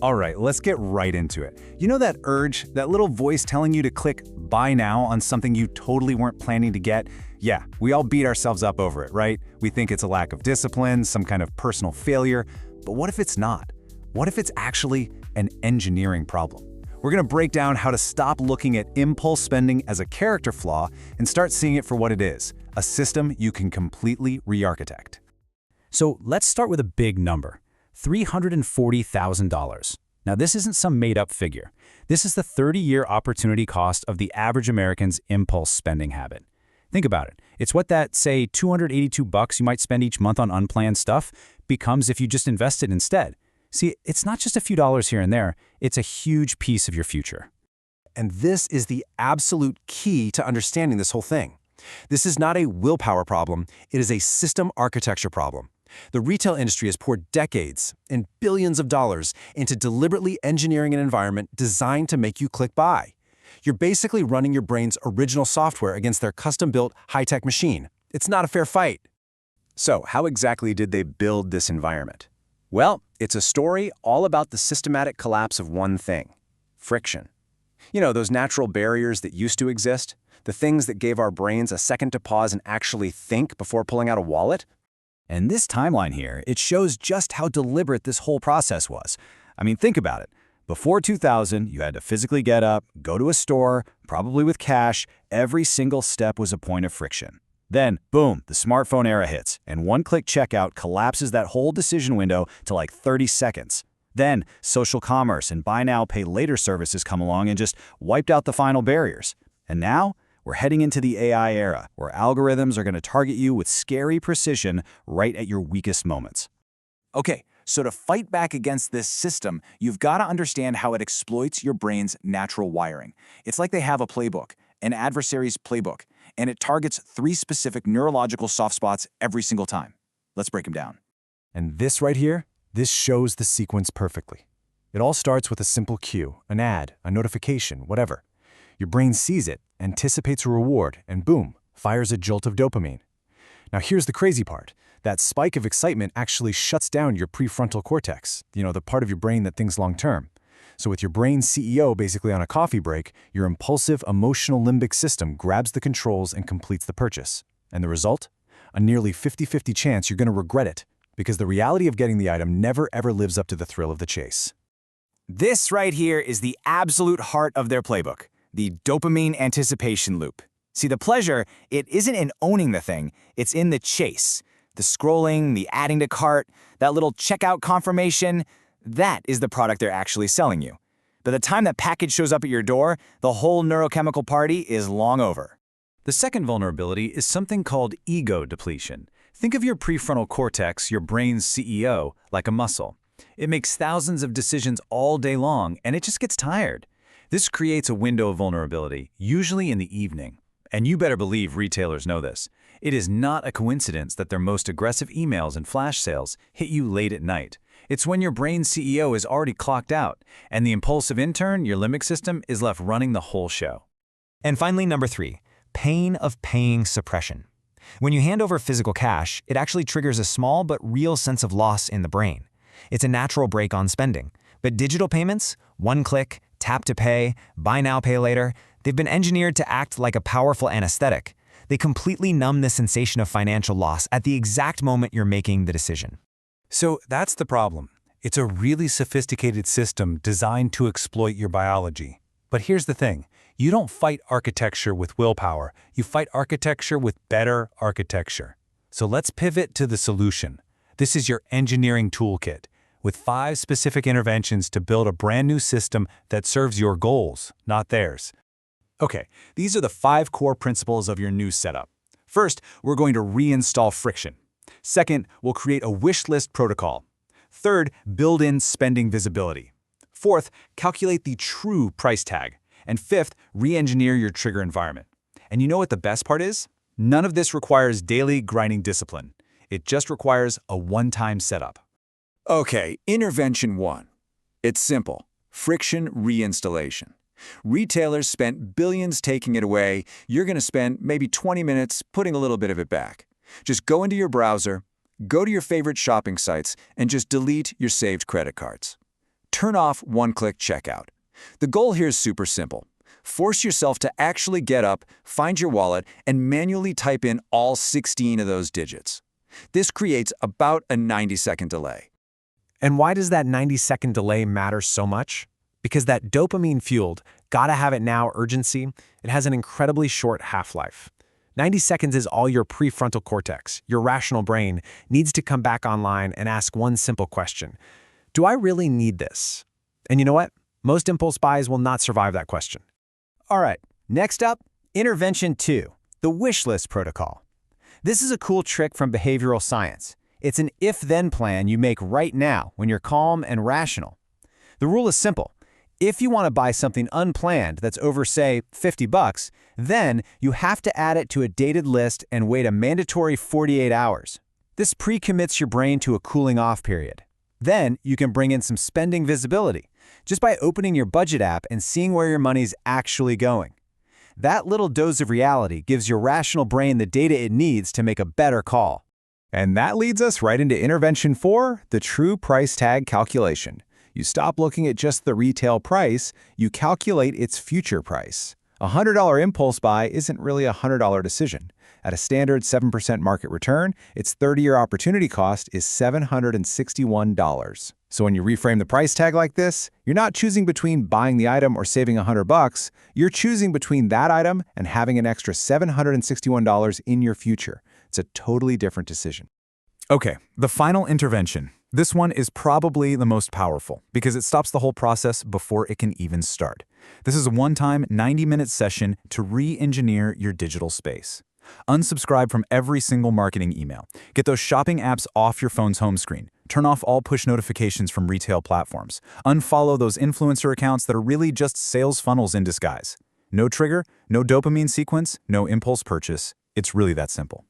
All right, let's get right into it. You know that urge, that little voice telling you to click buy now on something you totally weren't planning to get? Yeah, we all beat ourselves up over it, right? We think it's a lack of discipline, some kind of personal failure. But what if it's not? What if it's actually an engineering problem? We're going to break down how to stop looking at impulse spending as a character flaw and start seeing it for what it is, a system you can completely re-architect. So let's start with a big number. $340,000. Now, this isn't some made-up figure. This is the 30-year opportunity cost of the average American's impulse spending habit. Think about it. It's what that, say, $282 you might spend each month on unplanned stuff becomes if you just invest it instead. See, it's not just a few dollars here and there. It's a huge piece of your future. And this is the absolute key to understanding this whole thing. This is not a willpower problem. It is a system architecture problem. The retail industry has poured decades and billions of dollars into deliberately engineering an environment designed to make you click buy. You're basically running your brain's original software against their custom-built high-tech machine. It's not a fair fight. So, how exactly did they build this environment? Well, it's a story all about the systematic collapse of one thing: friction. You know, those natural barriers that used to exist? The things that gave our brains a second to pause and actually think before pulling out a wallet? And this timeline here, it shows just how deliberate this whole process was. I mean, think about it. Before 2000, you had to physically get up, go to a store, probably with cash. Every single step was a point of friction. Then, boom, the smartphone era hits, and one-click checkout collapses that whole decision window to like 30 seconds. Then, social commerce and buy now, pay later services come along and just wiped out the final barriers. And now, we're heading into the AI era, where algorithms are going to target you with scary precision right at your weakest moments. Okay, so to fight back against this system, you've got to understand how it exploits your brain's natural wiring. It's like they have a playbook, an adversary's playbook, and it targets 3 specific neurological soft spots every single time. Let's break them down. And this right here, this shows the sequence perfectly. It all starts with a simple cue, an ad, a notification, whatever. Your brain sees it, anticipates a reward, and boom, fires a jolt of dopamine. Now here's the crazy part. That spike of excitement actually shuts down your prefrontal cortex, the part of your brain that thinks long-term. So with your brain's CEO basically on a coffee break, your impulsive, emotional limbic system grabs the controls and completes the purchase. And the result? A nearly 50-50 chance you're going to regret it, because the reality of getting the item never ever lives up to the thrill of the chase. This right here is the absolute heart of their playbook. The dopamine anticipation loop. See, the pleasure, it isn't in owning the thing, it's in the chase. The scrolling, the adding to cart, that little checkout confirmation, that is the product they're actually selling you. By the time that package shows up at your door, the whole neurochemical party is long over. The second vulnerability is something called ego depletion. Think of your prefrontal cortex, your brain's CEO, like a muscle. It makes thousands of decisions all day long, and it just gets tired. This creates a window of vulnerability, usually in the evening. And you better believe retailers know this. It is not a coincidence that their most aggressive emails and flash sales hit you late at night. It's when your brain's CEO is already clocked out, and the impulsive intern, your limbic system, is left running the whole show. And finally, number 3, pain of paying suppression. When you hand over physical cash, it actually triggers a small but real sense of loss in the brain. It's a natural brake on spending. But digital payments, one click, tap to pay, buy now, pay later, they've been engineered to act like a powerful anesthetic. They completely numb the sensation of financial loss at the exact moment you're making the decision. So that's the problem. It's a really sophisticated system designed to exploit your biology. But here's the thing. You don't fight architecture with willpower. You fight architecture with better architecture. So let's pivot to the solution. This is your engineering toolkit, with 5 specific interventions to build a brand new system that serves your goals, not theirs. Okay, these are the 5 core principles of your new setup. First, we're going to reinstall friction. Second, we'll create a wish list protocol. Third, build in spending visibility. Fourth, calculate the true price tag. And fifth, re-engineer your trigger environment. And you know what the best part is? None of this requires daily grinding discipline. It just requires a one-time setup. Okay, intervention 1. It's simple. Friction reinstallation. Retailers spent billions taking it away. You're going to spend maybe 20 minutes putting a little bit of it back. Just go into your browser, go to your favorite shopping sites, and just delete your saved credit cards. Turn off one-click checkout. The goal here is super simple. Force yourself to actually get up, find your wallet, and manually type in all 16 of those digits. This creates about a 90-second delay. And why does that 90-second delay matter so much? Because that dopamine-fueled, gotta have it now urgency, it has an incredibly short half-life. 90 seconds is all your prefrontal cortex, your rational brain, needs to come back online and ask one simple question. Do I really need this? And you know what? Most impulse buys will not survive that question. All right, next up, intervention 2, the wish list protocol. This is a cool trick from behavioral science. It's an if-then plan you make right now when you're calm and rational. The rule is simple. If you want to buy something unplanned that's over, say, $50, then you have to add it to a dated list and wait a mandatory 48 hours. This pre-commits your brain to a cooling-off period. Then you can bring in some spending visibility, just by opening your budget app and seeing where your money's actually going. That little dose of reality gives your rational brain the data it needs to make a better call. And that leads us right into intervention 4, the true price tag calculation. You stop looking at just the retail price, you calculate its future price. A $100 impulse buy isn't really a $100 decision. At a standard 7% market return, its 30-year opportunity cost is $761. So when you reframe the price tag like this, you're not choosing between buying the item or saving $100. You're choosing between that item and having an extra $761 in your future. It's a totally different decision. Okay, the final intervention. This one is probably the most powerful because it stops the whole process before it can even start. This is a one-time 90-minute session to re-engineer your digital space. Unsubscribe from every single marketing email. Get those shopping apps off your phone's home screen. Turn off all push notifications from retail platforms. Unfollow those influencer accounts that are really just sales funnels in disguise. No trigger, no dopamine sequence, no impulse purchase. It's really that simple.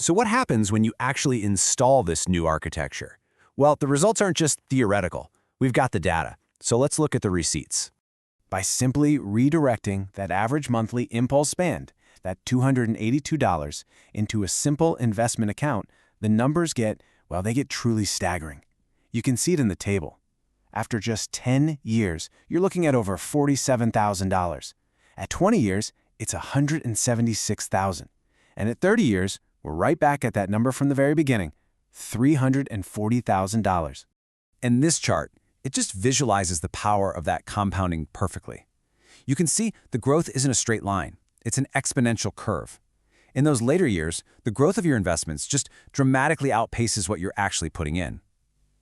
So what happens when you actually install this new architecture? Well, the results aren't just theoretical. We've got the data. So let's look at the receipts. By simply redirecting that average monthly impulse spend, that $282, into a simple investment account, the numbers get truly staggering. You can see it in the table. After just 10 years, you're looking at over $47,000. At 20 years, it's $176,000. And at 30 years, we're right back at that number from the very beginning, $340,000. And this chart, it just visualizes the power of that compounding perfectly. You can see the growth isn't a straight line. It's an exponential curve. In those later years, the growth of your investments just dramatically outpaces what you're actually putting in.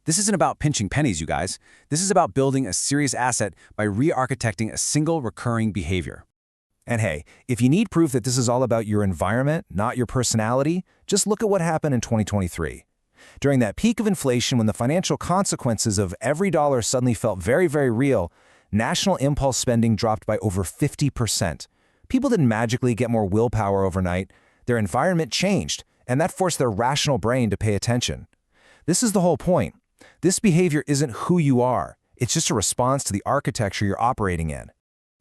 This isn't about pinching pennies, you guys. This is about building a serious asset by re-architecting a single recurring behavior. And hey, if you need proof that this is all about your environment, not your personality, just look at what happened in 2023. During that peak of inflation when the financial consequences of every dollar suddenly felt very, very real, national impulse spending dropped by over 50%. People didn't magically get more willpower overnight. Their environment changed, and that forced their rational brain to pay attention. This is the whole point. This behavior isn't who you are. It's just a response to the architecture you're operating in.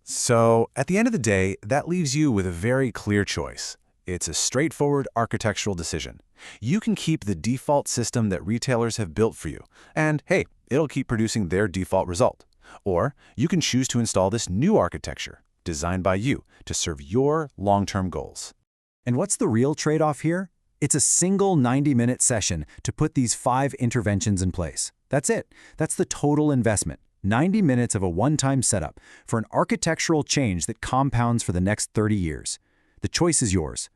So, at the end of the day, that leaves you with a very clear choice. It's a straightforward architectural decision. You can keep the default system that retailers have built for you, and hey, it'll keep producing their default result. Or you can choose to install this new architecture, designed by you, to serve your long-term goals. And what's the real trade-off here? It's a single 90-minute session to put these 5 interventions in place. That's it. That's the total investment. 90 minutes of a one-time setup for an architectural change that compounds for the next 30 years. The choice is yours.